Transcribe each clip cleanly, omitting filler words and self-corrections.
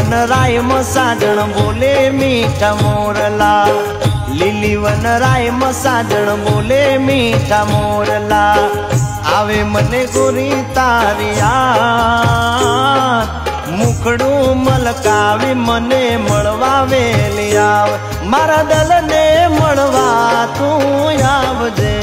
One राय मसाजण बोले मीठा मोरला, લીલી વનરાય મસાજણ બોલે મીઠા મોરલા, આવે મને ગોરી તારી યાદ, મુખડું મલકાવી મને મળવા વેલી આવ, મારા દલને મળવા તું આવજે।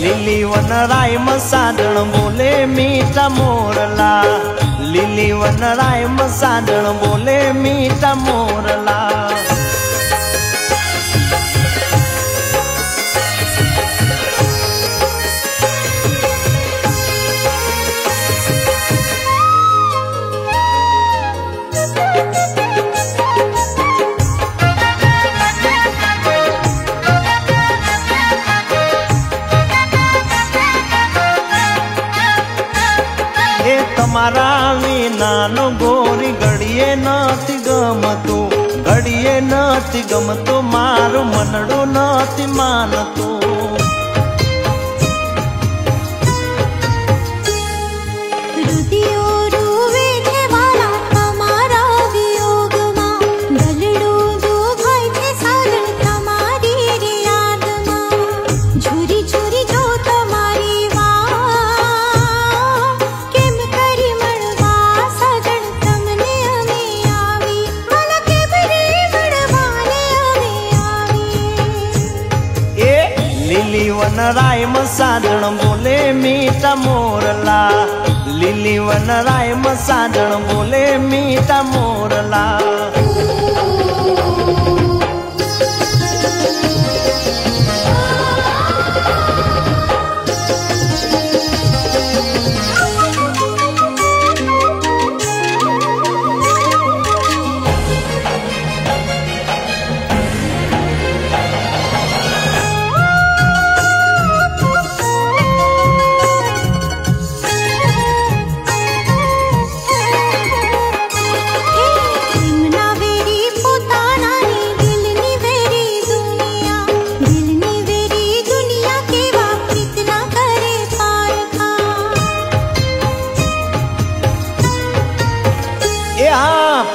લીલી વનરાય મસાજણ બોલે મીઠા મોરલા, લીલી વનરાય મસાજણ બોલે મીઠા મોરલા। તમારા વિનાનો ગોરી ઘડીએ નથી ગમતું, ઘડીએ નથી ગમતું, મારું મનડું નથી માનતું। લીલી વનરાય મસાજણ બોલે મીઠા મોરલા, લીલી વનરાય મસાજણ બોલે મીઠા મોરલા।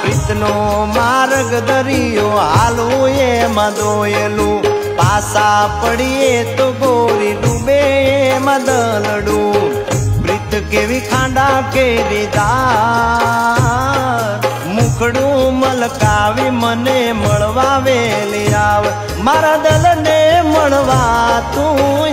પ્રીતનો માર્ગ દરિયો હાલું એમાં દોયેલું, પાસા પડીએ તો ગોરી ડૂબે એમાં દલડું, પ્રીત કેવી ખાંડા કેરી દાર, મુખડું મલકાવી મને મળવા વેલી આવ, મારા દલને મળવા તું